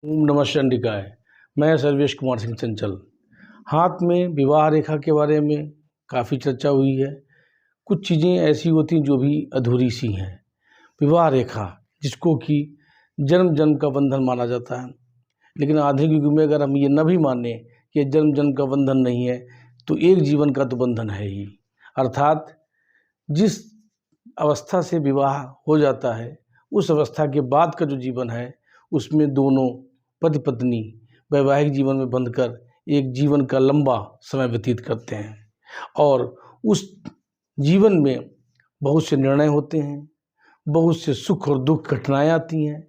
ओम नमः चंडिकाय। मैं सर्वेश कुमार सिंह चंचल। हाथ में विवाह रेखा के बारे में काफ़ी चर्चा हुई है। कुछ चीज़ें ऐसी होती हैं जो भी अधूरी सी हैं। विवाह रेखा जिसको कि जन्म जन्म का बंधन माना जाता है, लेकिन आधुनिक युग में अगर हम ये न भी माने कि जन्म जन्म का बंधन नहीं है, तो एक जीवन का तो बंधन है ही। अर्थात जिस अवस्था से विवाह हो जाता है, उस अवस्था के बाद का जो जीवन है, उसमें दोनों पति पत्नी वैवाहिक जीवन में बंधकर एक जीवन का लंबा समय व्यतीत करते हैं। और उस जीवन में बहुत से निर्णय होते हैं, बहुत से सुख और दुख घटनाएं आती हैं,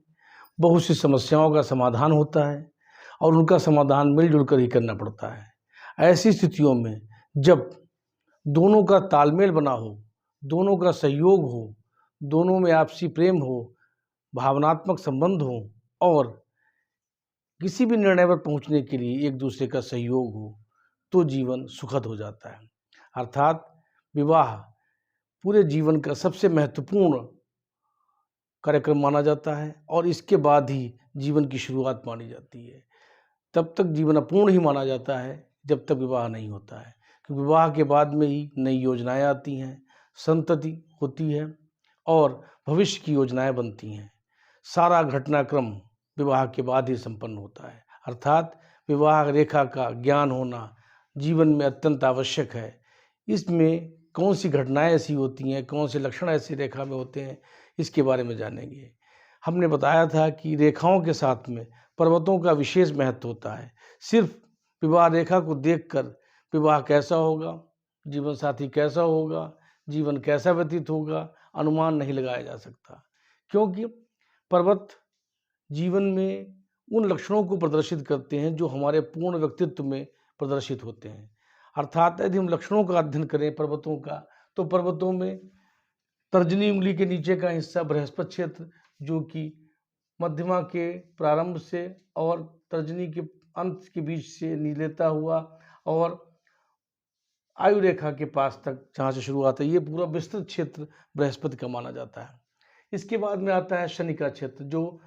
बहुत सी समस्याओं का समाधान होता है और उनका समाधान मिलजुल कर ही करना पड़ता है। ऐसी स्थितियों में जब दोनों का तालमेल बना हो, दोनों का सहयोग हो, दोनों में आपसी प्रेम हो, भावनात्मक संबंध हो और किसी भी निर्णय पर पहुंचने के लिए एक दूसरे का सहयोग हो, तो जीवन सुखद हो जाता है। अर्थात विवाह पूरे जीवन का सबसे महत्वपूर्ण कार्यक्रम माना जाता है और इसके बाद ही जीवन की शुरुआत मानी जाती है। तब तक जीवन अपूर्ण ही माना जाता है जब तक विवाह नहीं होता है, क्योंकि विवाह के बाद में ही नई योजनाएं आती हैं, संतति होती है और भविष्य की योजनाएं बनती हैं। सारा घटनाक्रम विवाह के बाद ही संपन्न होता है। अर्थात विवाह रेखा का ज्ञान होना जीवन में अत्यंत आवश्यक है। इसमें कौन सी घटनाएं ऐसी होती हैं, कौन से लक्षण ऐसी रेखा में होते हैं, इसके बारे में जानेंगे। हमने बताया था कि रेखाओं के साथ में पर्वतों का विशेष महत्व होता है। सिर्फ विवाह रेखा को देखकर विवाह कैसा होगा, जीवन साथी कैसा होगा, जीवन कैसा व्यतीत होगा, अनुमान नहीं लगाया जा सकता, क्योंकि पर्वत जीवन में उन लक्षणों को प्रदर्शित करते हैं जो हमारे पूर्ण व्यक्तित्व में प्रदर्शित होते हैं। अर्थात यदि हम लक्षणों का अध्ययन करें पर्वतों का, तो पर्वतों में तर्जनी उंगली के नीचे का हिस्सा बृहस्पति क्षेत्र, जो कि मध्यमा के प्रारंभ से और तर्जनी के अंत के बीच से लेता हुआ और आयु रेखा के पास तक जहाँ से शुरुआत है, ये पूरा विस्तृत क्षेत्र बृहस्पति का माना जाता है। इसके बाद में आता है शनि का क्षेत्र, जो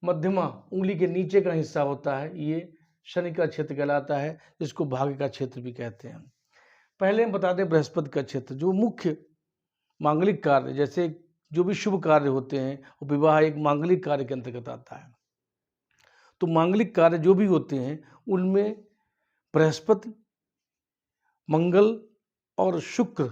मध्यमा उंगली के नीचे का हिस्सा होता है, ये शनि का क्षेत्र कहलाता है, जिसको भाग्य का क्षेत्र भी कहते हैं। पहले हम बता दें बृहस्पति का क्षेत्र, जो मुख्य मांगलिक कार्य, जैसे जो भी शुभ कार्य होते हैं, वो विवाह एक मांगलिक कार्य के अंतर्गत आता है। तो मांगलिक कार्य जो भी होते हैं उनमें बृहस्पति, मंगल और शुक्र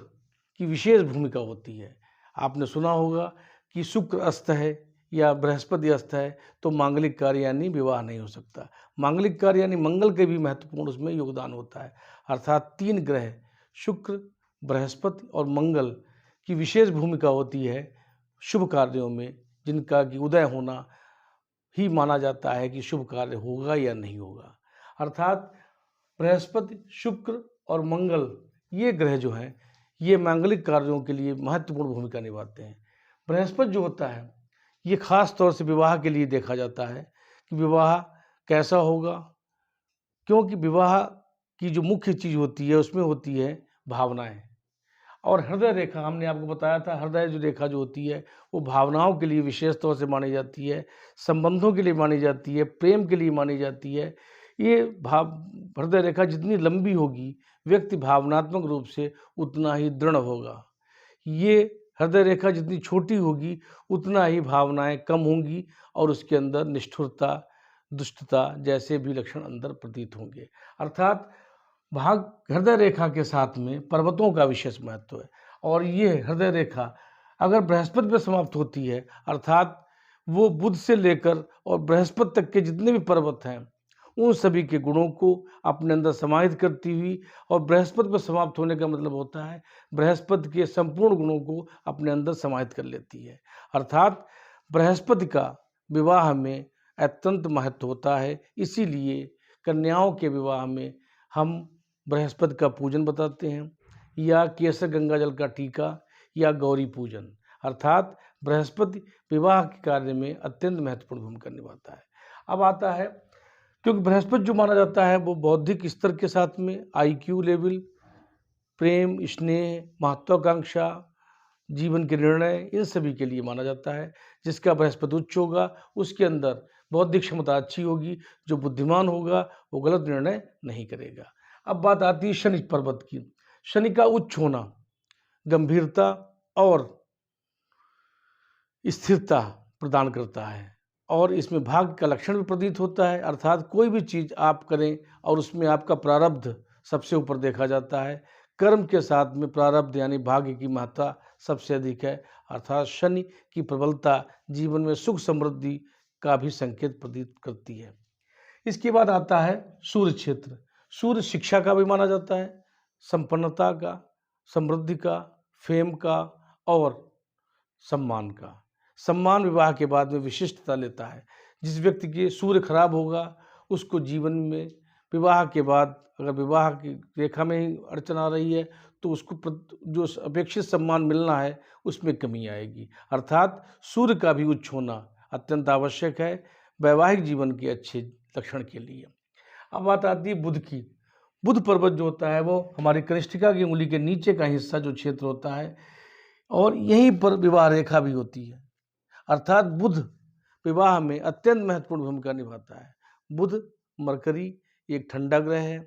की विशेष भूमिका होती है। आपने सुना होगा कि शुक्र अस्त है या बृहस्पति अस्त है तो मांगलिक कार्य यानी विवाह नहीं हो सकता। मांगलिक कार्य यानी मंगल के भी महत्वपूर्ण उसमें योगदान होता है। अर्थात 3 ग्रह शुक्र, बृहस्पति और मंगल की विशेष भूमिका होती है शुभ कार्यों में, जिनका कि उदय होना ही माना जाता है कि शुभ कार्य होगा या नहीं होगा। अर्थात बृहस्पति, शुक्र और मंगल ये ग्रह जो हैं, ये मांगलिक कार्यों के लिए महत्वपूर्ण भूमिका निभाते हैं। बृहस्पति जो होता है ये खास तौर से विवाह के लिए देखा जाता है कि विवाह कैसा होगा, क्योंकि विवाह की जो मुख्य चीज़ होती है उसमें होती है भावनाएं। और हृदय रेखा, हमने आपको बताया था, हृदय जो रेखा जो होती है वो भावनाओं के लिए विशेष तौर से मानी जाती है, संबंधों के लिए मानी जाती है, प्रेम के लिए मानी जाती है। ये हृदय रेखा जितनी लंबी होगी, व्यक्ति भावनात्मक रूप से उतना ही दृढ़ होगा। ये हृदय रेखा जितनी छोटी होगी, उतना ही भावनाएं कम होंगी और उसके अंदर निष्ठुरता, दुष्टता जैसे भी लक्षण अंदर प्रतीत होंगे। अर्थात हृदय रेखा के साथ में पर्वतों का विशेष महत्व है। और ये हृदय रेखा अगर बृहस्पति पर समाप्त होती है, अर्थात वो बुध से लेकर और बृहस्पति तक के जितने भी पर्वत हैं उन सभी के गुणों को अपने अंदर समाहित करती हुई, और बृहस्पति पर समाप्त होने का मतलब होता है बृहस्पति के संपूर्ण गुणों को अपने अंदर समाहित कर लेती है। अर्थात बृहस्पति का विवाह में अत्यंत महत्व होता है। इसीलिए कन्याओं के विवाह में हम बृहस्पति का पूजन बताते हैं, या केसर गंगा जल का टीका या गौरी पूजन। अर्थात बृहस्पति विवाह के कार्य में अत्यंत महत्वपूर्ण भूमिका निभाता है। अब आता है, क्योंकि बृहस्पति जो माना जाता है वो बौद्धिक स्तर के साथ में IQ लेवल, प्रेम, स्नेह, महत्वाकांक्षा, जीवन के निर्णय, इन सभी के लिए माना जाता है। जिसका बृहस्पति उच्च होगा उसके अंदर बौद्धिक क्षमता अच्छी होगी। जो बुद्धिमान होगा वो गलत निर्णय नहीं करेगा। अब बात आती है शनि पर्वत की। शनि का उच्च होना गंभीरता और स्थिरता प्रदान करता है और इसमें भाग्य का लक्षण भी प्रतीत होता है, अर्थात कोई भी चीज़ आप करें और उसमें आपका प्रारब्ध सबसे ऊपर देखा जाता है। कर्म के साथ में प्रारब्ध यानी भाग्य की महत्ता सबसे अधिक है, अर्थात शनि की प्रबलता जीवन में सुख समृद्धि का भी संकेत प्रतीत करती है। इसके बाद आता है सूर्य क्षेत्र। सूर्य शिक्षा का भी माना जाता है, संपन्नता का, समृद्धि का, फेम का और सम्मान का। सम्मान विवाह के बाद में विशिष्टता लेता है। जिस व्यक्ति के सूर्य खराब होगा उसको जीवन में विवाह के बाद अगर विवाह की रेखा में ही अड़चन आ रही है तो उसको जो अपेक्षित सम्मान मिलना है उसमें कमी आएगी। अर्थात सूर्य का भी उच्च होना अत्यंत आवश्यक है वैवाहिक जीवन के अच्छे लक्षण के लिए। अब बात आती है बुध की। बुध पर्वत जो होता है वो हमारी कनिष्ठिका की उंगली के नीचे का हिस्सा जो क्षेत्र होता है और यहीं पर विवाह रेखा भी होती है, अर्थात बुध विवाह में अत्यंत महत्वपूर्ण भूमिका निभाता है। बुध मरकरी एक ठंडा ग्रह है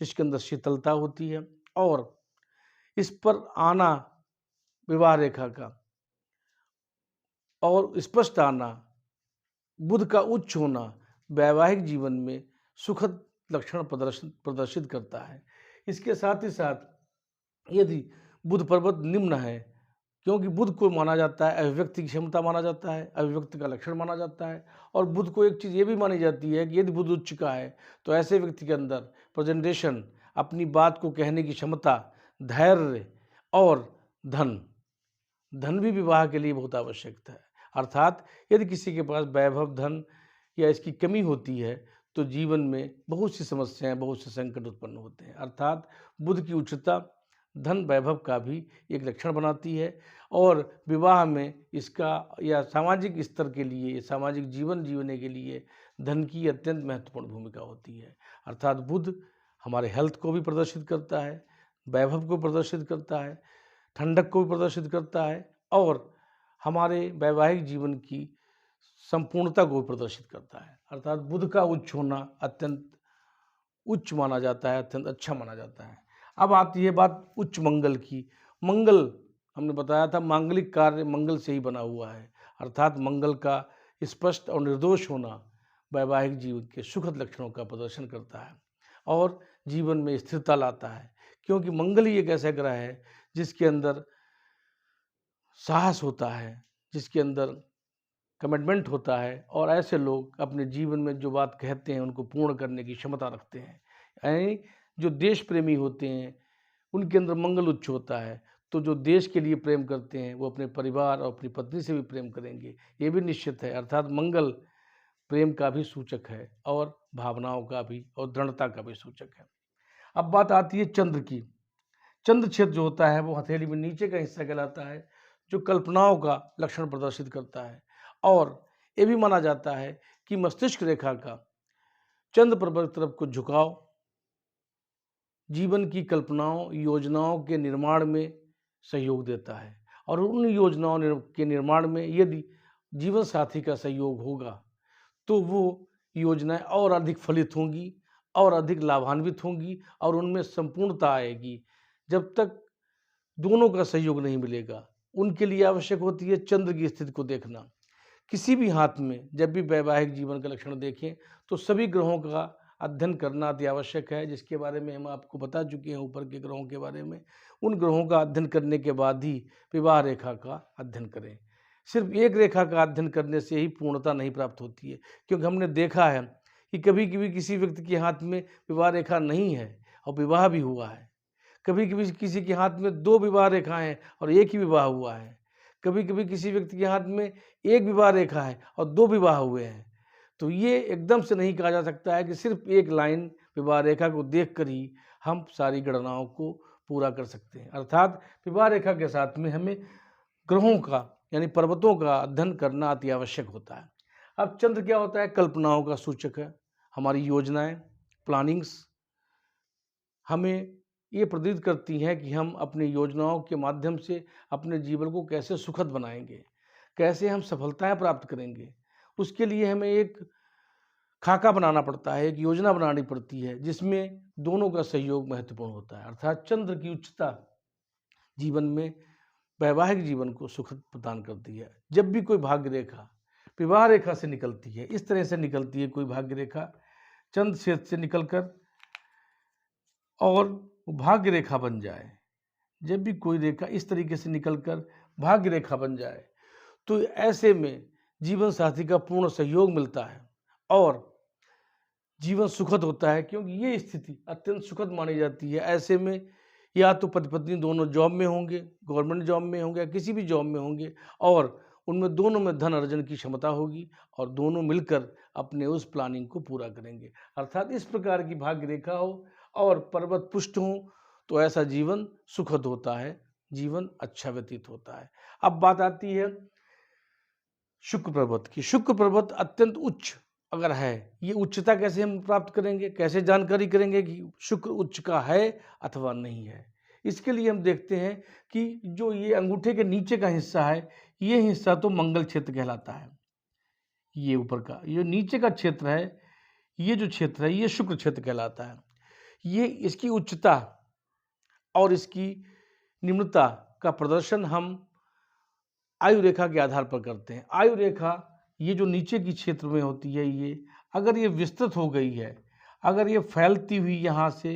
जिसके अंदर शीतलता होती है और इस पर आना विवाह रेखा का और स्पष्ट आना, बुध का उच्च होना वैवाहिक जीवन में सुखद लक्षण प्रदर्शित करता है। इसके साथ ही साथ यदि बुध पर्वत निम्न है, क्योंकि बुध को माना जाता है अभिव्यक्ति की क्षमता माना जाता है, अभिव्यक्ति का लक्षण माना जाता है और बुध को एक चीज़ ये भी मानी जाती है कि यदि बुध उच्च का है तो ऐसे व्यक्ति के अंदर प्रेजेंटेशन, अपनी बात को कहने की क्षमता, धैर्य और धन भी विवाह के लिए बहुत आवश्यक है। अर्थात यदि किसी के पास वैभव, धन या इसकी कमी होती है तो जीवन में बहुत सी समस्याएं, बहुत से संकट उत्पन्न होते हैं। अर्थात बुध की उच्चता धन वैभव का भी एक लक्षण बनाती है और विवाह में इसका या सामाजिक स्तर के लिए, सामाजिक जीवन जीने के लिए धन की अत्यंत महत्वपूर्ण भूमिका होती है। अर्थात बुध हमारे हेल्थ को भी प्रदर्शित करता है, वैभव को प्रदर्शित करता है, ठंडक को भी प्रदर्शित करता है और हमारे वैवाहिक जीवन की संपूर्णता को भी प्रदर्शित करता है। अर्थात बुध का उच्च होना अत्यंत उच्च माना जाता है, अत्यंत अच्छा माना जाता है। अब आती है बात उच्च मंगल की। मंगल हमने बताया था मांगलिक कार्य मंगल से ही बना हुआ है, अर्थात मंगल का स्पष्ट और निर्दोष होना वैवाहिक जीवन के सुखद लक्षणों का प्रदर्शन करता है और जीवन में स्थिरता लाता है, क्योंकि मंगल ही एक ऐसा ग्रह है जिसके अंदर साहस होता है, जिसके अंदर कमिटमेंट होता है और ऐसे लोग अपने जीवन में जो बात कहते हैं उनको पूर्ण करने की क्षमता रखते हैं। यानी जो देश प्रेमी होते हैं उनके अंदर मंगल उच्च होता है, तो जो देश के लिए प्रेम करते हैं वो अपने परिवार और अपनी पत्नी से भी प्रेम करेंगे, ये भी निश्चित है। अर्थात मंगल प्रेम का भी सूचक है और भावनाओं का भी और दृढ़ता का भी सूचक है। अब बात आती है चंद्र की। चंद्र क्षेत्र जो होता है वो हथेली में नीचे का हिस्सा कहलाता है, जो कल्पनाओं का लक्षण प्रदर्शित करता है और ये भी माना जाता है कि मस्तिष्क रेखा का चंद्र पर्वत तरफ को झुकाव जीवन की कल्पनाओं, योजनाओं के निर्माण में सहयोग देता है और उन योजनाओं के निर्माण में यदि जीवन साथी का सहयोग होगा तो वो योजनाएं और अधिक फलित होंगी और अधिक लाभान्वित होंगी और उनमें संपूर्णता आएगी। जब तक दोनों का सहयोग नहीं मिलेगा, उनके लिए आवश्यक होती है चंद्र की स्थिति को देखना। किसी भी हाथ में जब भी वैवाहिक जीवन का लक्षण देखें तो सभी ग्रहों का अध्ययन करना अति आवश्यक है, जिसके बारे में हम आपको बता चुके हैं ऊपर के ग्रहों के बारे में। उन ग्रहों का अध्ययन करने के बाद ही विवाह रेखा का अध्ययन करें। सिर्फ एक रेखा का अध्ययन करने से ही पूर्णता नहीं प्राप्त होती है, क्योंकि हमने देखा है कि कभी कभी किसी व्यक्ति के हाथ में विवाह रेखा नहीं है और विवाह भी हुआ है। कभी कभी किसी के हाथ में 2 विवाह रेखाएं हैं और एक ही विवाह हुआ है। कभी कभी किसी व्यक्ति के हाथ में 1 विवाह रेखा है और 2 विवाह हुए हैं। तो ये एकदम से नहीं कहा जा सकता है कि सिर्फ एक लाइन विवाह रेखा को देखकर ही हम सारी गणनाओं को पूरा कर सकते हैं। अर्थात विवाह रेखा के साथ में हमें ग्रहों का यानी पर्वतों का अध्ययन करना अति आवश्यक होता है। अब चंद्र क्या होता है? कल्पनाओं का सूचक है। हमारी योजनाएं, प्लानिंग्स हमें ये प्रतीत करती हैं कि हम अपनी योजनाओं के माध्यम से अपने जीवन को कैसे सुखद बनाएंगे, कैसे हम सफलताएं प्राप्त करेंगे। उसके लिए हमें एक खाका बनाना पड़ता है, एक योजना बनानी पड़ती है जिसमें दोनों का सहयोग महत्वपूर्ण होता है। अर्थात चंद्र की उच्चता जीवन में वैवाहिक जीवन को सुखद प्रदान करती है। जब भी कोई भाग्य रेखा विवाह रेखा से निकलती है, इस तरह से निकलती है कोई भाग्य रेखा चंद्र क्षेत्र से निकलकर और भाग्य रेखा बन जाए, जब भी कोई रेखा इस तरीके से निकलकर भाग्य रेखा बन जाए तो ऐसे में जीवन साथी का पूर्ण सहयोग मिलता है और जीवन सुखद होता है, क्योंकि ये स्थिति अत्यंत सुखद मानी जाती है। ऐसे में या तो पति पत्नी दोनों जॉब में होंगे, गवर्नमेंट जॉब में होंगे या किसी भी जॉब में होंगे और उनमें दोनों में धन अर्जन की क्षमता होगी और दोनों मिलकर अपने उस प्लानिंग को पूरा करेंगे। अर्थात इस प्रकार की भाग्य रेखा हो और पर्वत पुष्ट हो तो ऐसा जीवन सुखद होता है, जीवन अच्छा व्यतीत होता है। अब बात आती है शुक्र पर्वत की। शुक्र पर्वत अत्यंत उच्च अगर है, ये उच्चता कैसे हम प्राप्त करेंगे, कैसे जानकारी करेंगे कि शुक्र उच्च का है अथवा नहीं है। इसके लिए हम देखते हैं कि जो ये अंगूठे के नीचे का हिस्सा है, ये हिस्सा तो मंगल क्षेत्र कहलाता है। ये ऊपर का ये नीचे का क्षेत्र है, ये जो क्षेत्र है ये शुक्र क्षेत्र कहलाता है। ये इसकी उच्चता और इसकी निम्नता का प्रदर्शन हम आयु रेखा के आधार पर करते हैं। आयु रेखा ये जो नीचे की क्षेत्र में होती है, ये अगर ये विस्तृत हो गई है, अगर ये फैलती हुई यहाँ से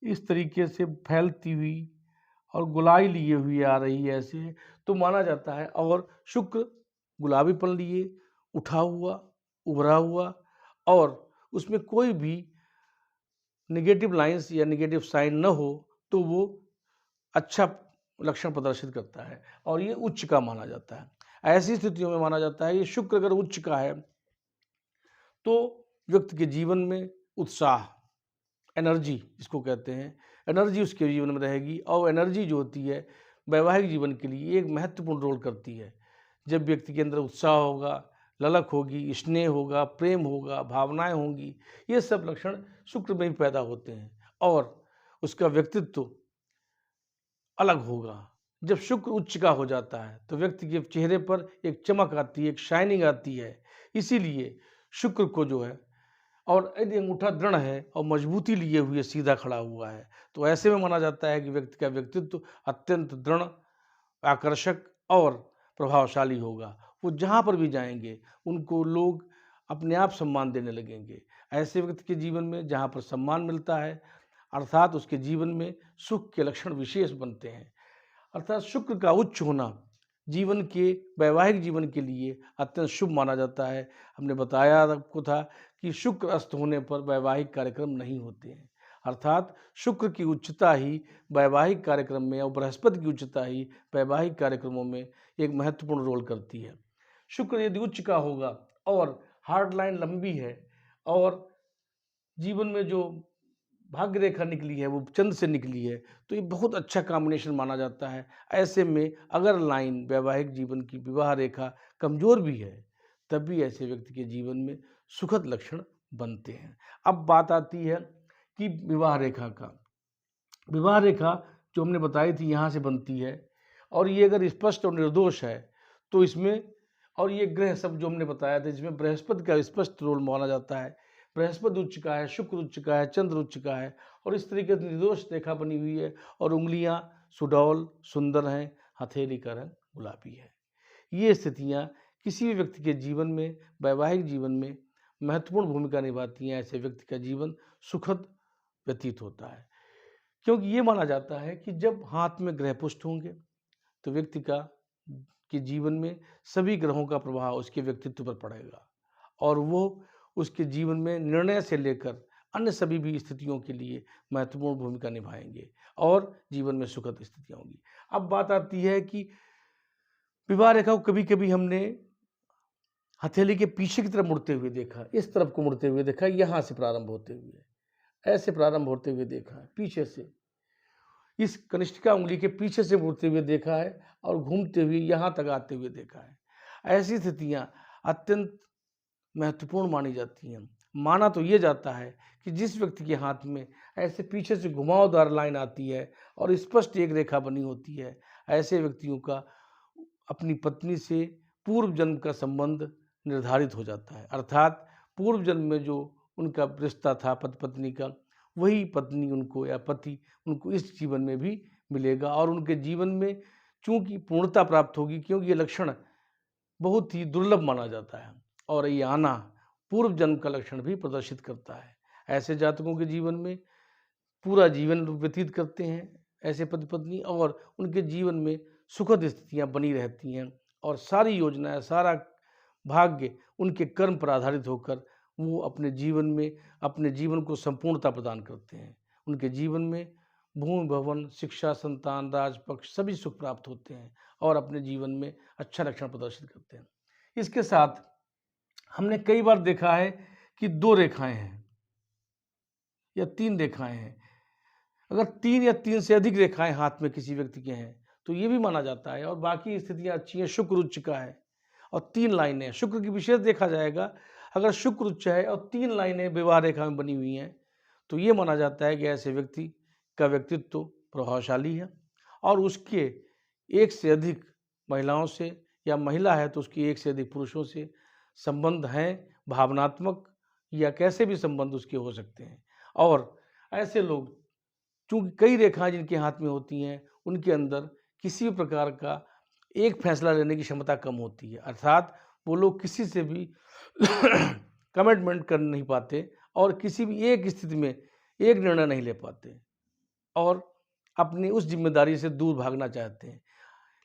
इस तरीके से फैलती हुई और गुलाई लिए हुई आ रही है ऐसे, तो माना जाता है। और शुक्र गुलाबीपन लिए उठा हुआ, उभरा हुआ और उसमें कोई भी नेगेटिव लाइंस या नेगेटिव साइन न हो तो वो अच्छा लक्षण प्रदर्शित करता है और ये उच्च का माना जाता है। ऐसी स्थितियों में माना जाता है कि शुक्र अगर उच्च का है तो व्यक्ति के जीवन में उत्साह, एनर्जी जिसको कहते हैं, एनर्जी उसके जीवन में रहेगी और एनर्जी जो होती है वैवाहिक जीवन के लिए एक महत्वपूर्ण रोल करती है। जब व्यक्ति के अंदर उत्साह होगा, ललक होगी, स्नेह होगा, प्रेम होगा, भावनाएं होंगी, ये सब लक्षण शुक्र में ही पैदा होते हैं और उसका व्यक्तित्व अलग होगा। जब शुक्र उच्च का हो जाता है तो व्यक्ति के चेहरे पर एक चमक आती है, एक शाइनिंग आती है। इसीलिए शुक्र को जो है, और यदि अंगूठा दृढ़ है और मजबूती लिए हुए सीधा खड़ा हुआ है तो ऐसे में माना जाता है कि व्यक्ति का व्यक्तित्व अत्यंत दृढ़, आकर्षक और प्रभावशाली होगा। वो जहाँ पर भी जाएंगे उनको लोग अपने आप सम्मान देने लगेंगे। ऐसे व्यक्ति के जीवन में जहाँ पर सम्मान मिलता है अर्थात उसके जीवन में सुख के लक्षण विशेष बनते हैं। अर्थात शुक्र का उच्च होना जीवन के वैवाहिक जीवन के लिए अत्यंत शुभ माना जाता है। हमने बताया आपको था कि शुक्र अस्त होने पर वैवाहिक कार्यक्रम नहीं होते हैं। अर्थात शुक्र की उच्चता ही वैवाहिक कार्यक्रम में और बृहस्पति की उच्चता ही वैवाहिक कार्यक्रमों में एक महत्वपूर्ण रोल करती है। शुक्र यदि उच्च का होगा और हार्ड लाइन लंबी है और जीवन में जो भाग्य रेखा निकली है वो चंद्र से निकली है तो ये बहुत अच्छा कॉम्बिनेशन माना जाता है। ऐसे में अगर लाइन वैवाहिक जीवन की विवाह रेखा कमजोर भी है तब भी ऐसे व्यक्ति के जीवन में सुखद लक्षण बनते हैं। अब बात आती है कि विवाह रेखा का। विवाह रेखा जो हमने बताई थी यहाँ से बनती है और ये अगर स्पष्ट और निर्दोष है तो इसमें, और ये ग्रह सब जो हमने बताया था इसमें बृहस्पति का स्पष्ट रोल माना जाता है। बृहस्पति उच्च का है, शुक्र उच्च का है, चंद्र उच्च का है और इस तरीके से निर्दोष रेखा बनी हुई है और उंगलियां सुडौल सुंदर हैं, हथेली का रंग गुलाबी है। ये स्थितियां किसी भी व्यक्ति के जीवन में, वैवाहिक जीवन में महत्वपूर्ण भूमिका निभाती हैं। ऐसे व्यक्ति का जीवन सुखद व्यतीत होता है, क्योंकि ये माना जाता है कि जब हाथ में ग्रह पुष्ट होंगे तो व्यक्ति के जीवन में सभी ग्रहों का प्रभाव उसके व्यक्तित्व पर पड़ेगा और वो उसके जीवन में निर्णय से लेकर अन्य सभी भी स्थितियों के लिए महत्वपूर्ण भूमिका निभाएंगे और जीवन में सुखद स्थितियां होंगी। अब बात आती है कि विवाह रेखा को कभी कभी हमने हथेली के पीछे की तरफ मुड़ते हुए देखा, इस तरफ को मुड़ते हुए देखा, यहाँ से प्रारंभ होते हुए, ऐसे प्रारंभ होते हुए देखा है, पीछे से इस कनिष्ठिका उंगली के पीछे से मुड़ते हुए देखा है और घूमते हुए यहाँ तक आते हुए देखा है। ऐसी स्थितियाँ अत्यंत महत्वपूर्ण मानी जाती हैं। माना तो ये जाता है कि जिस व्यक्ति के हाथ में ऐसे पीछे से घुमावदार लाइन आती है और स्पष्ट एक रेखा बनी होती है, ऐसे व्यक्तियों का अपनी पत्नी से पूर्व जन्म का संबंध निर्धारित हो जाता है। अर्थात पूर्व जन्म में जो उनका रिश्ता था पति पत्नी का, वही पत्नी उनको या पति उनको इस जीवन में भी मिलेगा और उनके जीवन में चूँकि पूर्णता प्राप्त होगी, क्योंकि ये लक्षण बहुत ही दुर्लभ माना जाता है और ये आना पूर्व जन्म का लक्षण भी प्रदर्शित करता है। ऐसे जातकों के जीवन में पूरा जीवन व्यतीत करते हैं ऐसे पति पत्नी और उनके जीवन में सुखद स्थितियां बनी रहती हैं और सारी योजनाएं, सारा भाग्य उनके कर्म पर आधारित होकर वो अपने जीवन को संपूर्णता प्रदान करते हैं। उनके जीवन में भूमि भवन, शिक्षा, संतान, राजपक्ष सभी सुख प्राप्त होते हैं और अपने जीवन में अच्छा लक्षण प्रदर्शित करते हैं। इसके साथ हमने कई बार देखा है कि 2 रेखाएं हैं या 3 रेखाएं हैं। अगर 3 या 3 से अधिक रेखाएं हाथ में किसी व्यक्ति के हैं तो ये भी माना जाता है और बाकी स्थितियां अच्छी हैं। शुक्र उच्च का है और 3 लाइनें, शुक्र की विशेष देखा जाएगा। अगर शुक्र उच्च है और 3 लाइनें विवाह रेखा में बनी हुई हैं तो ये माना जाता है कि ऐसे व्यक्ति का व्यक्तित्व तो प्रभावशाली है और उसके एक से अधिक महिलाओं से, या महिला है तो उसकी एक से अधिक पुरुषों से संबंध हैं, भावनात्मक या कैसे भी संबंध उसके हो सकते हैं। और ऐसे लोग, चूँकि कई रेखाएं जिनके हाथ में होती हैं, उनके अंदर किसी भी प्रकार का एक फैसला लेने की क्षमता कम होती है, अर्थात वो लोग किसी से भी कमिटमेंट कर नहीं पाते और किसी भी एक स्थिति में एक निर्णय नहीं ले पाते और अपनी उस जिम्मेदारी से दूर भागना चाहते हैं।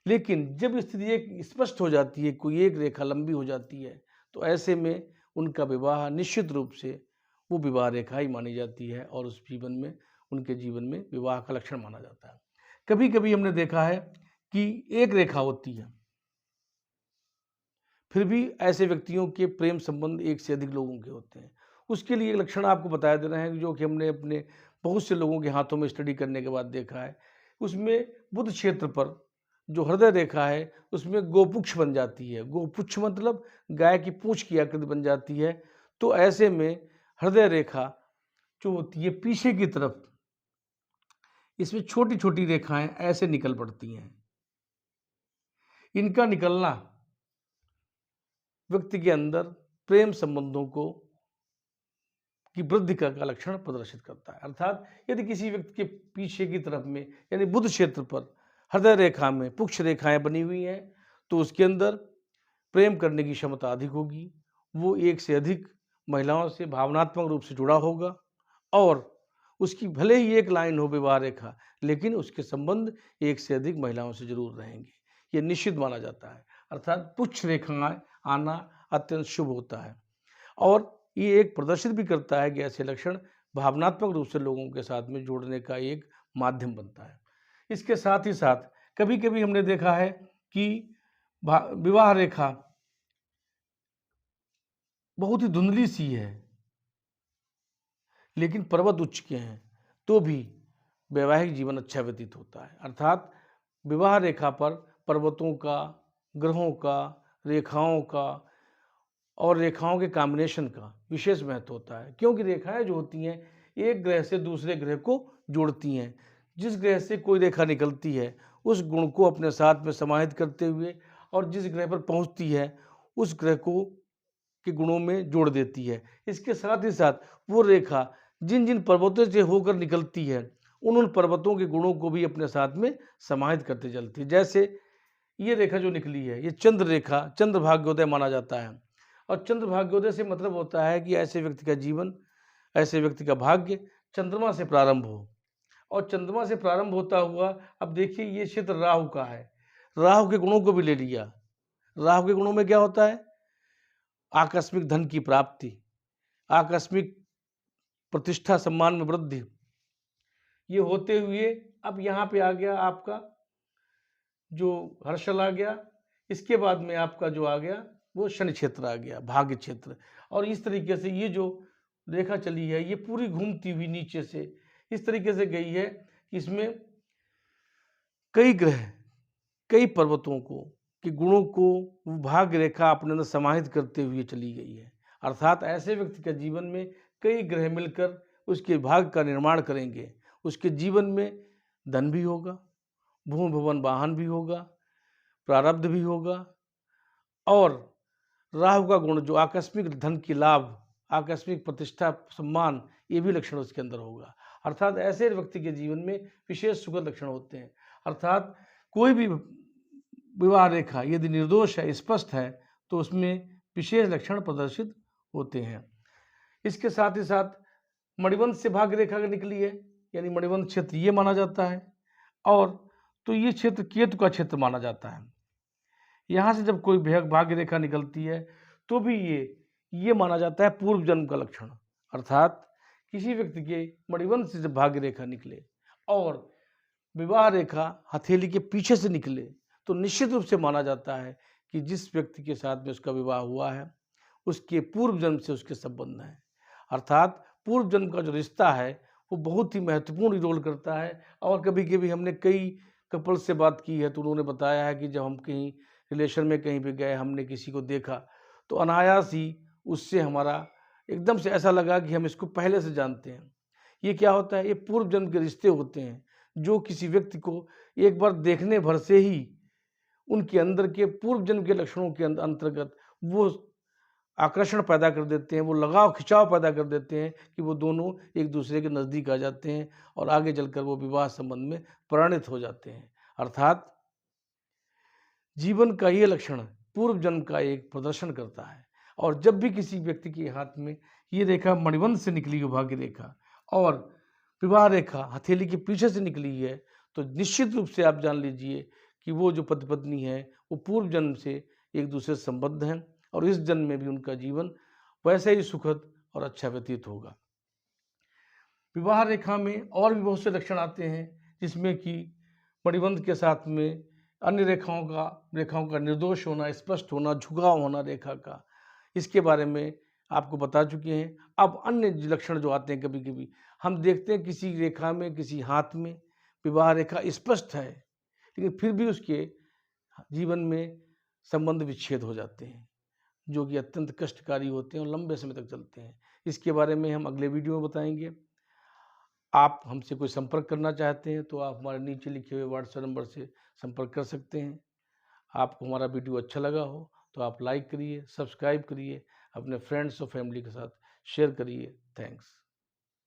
लेकिन जब स्थिति एक स्पष्ट हो जाती है, कोई एक रेखा लंबी हो जाती है, तो ऐसे में उनका विवाह निश्चित रूप से वो विवाह रेखा ही मानी जाती है और उनके जीवन में विवाह का लक्षण माना जाता है। कभी कभी हमने देखा है कि एक रेखा होती है, फिर भी ऐसे व्यक्तियों के प्रेम संबंध एक से अधिक लोगों के होते हैं। उसके लिए एक लक्षण आपको बताया दे रहे हैं जो कि हमने अपने बहुत से लोगों के हाथों में स्टडी करने के बाद देखा है। उसमें बुध क्षेत्र पर जो हृदय रेखा है उसमें गोपुच्छ बन जाती है। गोपुच्छ मतलब गाय की पूंछ की आकृति बन जाती है। तो ऐसे में हृदय रेखा जो होती है पीछे की तरफ, इसमें छोटी छोटी रेखाएं ऐसे निकल पड़ती हैं। इनका निकलना व्यक्ति के अंदर प्रेम संबंधों की वृद्धि का लक्षण प्रदर्शित करता है। अर्थात यदि किसी व्यक्ति के पीछे की तरफ में यानी बुध क्षेत्र पर हृदय रेखा में पुच्छ रेखाएं बनी हुई हैं तो उसके अंदर प्रेम करने की क्षमता अधिक होगी। वो एक से अधिक महिलाओं से भावनात्मक रूप से जुड़ा होगा और उसकी भले ही एक लाइन हो विवाह रेखा, लेकिन उसके संबंध एक से अधिक महिलाओं से जरूर रहेंगे। ये निश्चित माना जाता है। अर्थात पुच्छ रेखाएं आना अत्यंत शुभ होता है और ये एक प्रदर्शित भी करता है कि ऐसे लक्षण भावनात्मक रूप से लोगों के साथ में जोड़ने का एक माध्यम बनता है। इसके साथ ही साथ कभी कभी हमने देखा है कि विवाह रेखा बहुत ही धुंधली सी है लेकिन पर्वत उच्च के हैं तो भी वैवाहिक जीवन अच्छा व्यतीत होता है। अर्थात विवाह रेखा पर पर्वतों का, ग्रहों का, रेखाओं का और रेखाओं के कॉम्बिनेशन का विशेष महत्व होता है, क्योंकि रेखाएं जो होती हैं एक ग्रह से दूसरे ग्रह को जोड़ती हैं। जिस ग्रह से कोई रेखा निकलती है उस गुण को अपने साथ में समाहित करते हुए और जिस ग्रह पर पहुंचती है उस ग्रह को के गुणों में जोड़ देती है। इसके साथ ही साथ वो रेखा जिन जिन पर्वतों से होकर निकलती है उन पर्वतों के गुणों को भी अपने साथ में समाहित करते चलती है। जैसे ये रेखा जो निकली है ये चंद्र रेखा, चंद्र भाग्योदय माना जाता है और चंद्र भाग्योदय से मतलब होता है कि ऐसे व्यक्ति का जीवन, ऐसे व्यक्ति का भाग्य चंद्रमा से प्रारंभ हो और चंद्रमा से प्रारंभ होता हुआ, अब देखिए ये क्षेत्र राहु का है, राहु के गुणों को भी ले लिया। राहु के गुणों में क्या होता है? आकस्मिक धन की प्राप्ति, आकस्मिक प्रतिष्ठा सम्मान में वृद्धि। ये होते हुए अब यहाँ पे आ गया आपका जो हर्षल आ गया, इसके बाद में आपका जो आ गया वो शनि क्षेत्र आ गया, भाग्य क्षेत्र। और इस तरीके से ये जो रेखा चली है ये पूरी घूमती हुई नीचे से इस तरीके से गई है कि इसमें कई ग्रह, कई पर्वतों को के गुणों को भाग्य रेखा अपने अंदर समाहित करते हुए चली गई है। अर्थात ऐसे व्यक्ति का जीवन में कई ग्रह मिलकर उसके भाग्य का निर्माण करेंगे। उसके जीवन में धन भी होगा, भूमि भवन वाहन भी होगा, प्रारब्ध भी होगा और राहु का गुण जो आकस्मिक धन की लाभ, आकस्मिक प्रतिष्ठा, सम्मान, ये भी लक्षण उसके अंदर होगा। अर्थात ऐसे व्यक्ति के जीवन में विशेष सुखद लक्षण होते हैं। अर्थात कोई भी विवाह रेखा यदि निर्दोष है, स्पष्ट है, तो उसमें विशेष लक्षण प्रदर्शित होते हैं। इसके साथ ही साथ मणिबंध से भाग्य रेखा निकली है, यानी मणिबंध क्षेत्र ये माना जाता है, और तो ये क्षेत्र केतु का क्षेत्र माना जाता है। यहाँ से जब कोई भाग्य रेखा निकलती है तो भी ये माना जाता है पूर्व जन्म का लक्षण। अर्थात किसी व्यक्ति के मणिबंध से जब भाग्य रेखा निकले और विवाह रेखा हथेली के पीछे से निकले, तो निश्चित रूप से माना जाता है कि जिस व्यक्ति के साथ में उसका विवाह हुआ है उसके पूर्व जन्म से उसके संबंध हैं। अर्थात पूर्व जन्म का जो रिश्ता है वो बहुत ही महत्वपूर्ण रोल करता है। और कभी कभी हमने कई कपल से बात की है तो उन्होंने बताया है कि जब हम कहीं रिलेशन में कहीं भी गए, हमने किसी को देखा तो अनायास ही उससे हमारा एकदम से ऐसा लगा कि हम इसको पहले से जानते हैं। ये क्या होता है? ये पूर्व जन्म के रिश्ते होते हैं जो किसी व्यक्ति को एक बार देखने भर से ही उनके अंदर के पूर्व जन्म के लक्षणों के अंतर्गत वो आकर्षण पैदा कर देते हैं, वो लगाव खिंचाव पैदा कर देते हैं कि वो दोनों एक दूसरे के नज़दीक आ जाते हैं और आगे चलकर वो विवाह संबंध में परिणित हो जाते हैं। अर्थात जीवन का ये लक्षण पूर्व जन्म का एक प्रदर्शन करता है। और जब भी किसी व्यक्ति के हाथ में ये रेखा मणिबंध से निकली हो, भाग्य रेखा, और विवाह रेखा हथेली के पीछे से निकली है, तो निश्चित रूप से आप जान लीजिए कि वो जो पति पत्नी है वो पूर्व जन्म से एक दूसरे से संबद्ध हैं और इस जन्म में भी उनका जीवन वैसे ही सुखद और अच्छा व्यतीत होगा। विवाह रेखा में और भी बहुत से लक्षण आते हैं जिसमें कि मणिबंध के साथ में अन्य रेखाओं का निर्दोष होना, स्पष्ट होना, झुकाव होना रेखा का, इसके बारे में आपको बता चुके हैं। अब अन्य लक्षण जो आते हैं, कभी कभी हम देखते हैं किसी रेखा में, किसी हाथ में विवाह रेखा स्पष्ट है लेकिन फिर भी उसके जीवन में संबंध विच्छेद हो जाते हैं जो कि अत्यंत कष्टकारी होते हैं और लंबे समय तक चलते हैं। इसके बारे में हम अगले वीडियो में बताएंगे। आप हमसे कोई संपर्क करना चाहते हैं तो आप हमारे नीचे लिखे हुए व्हाट्सएप नंबर से संपर्क कर सकते हैं। आपको हमारा वीडियो अच्छा लगा हो तो आप लाइक करिए, सब्सक्राइब करिए, अपने फ्रेंड्स और फैमिली के साथ शेयर करिए। थैंक्स।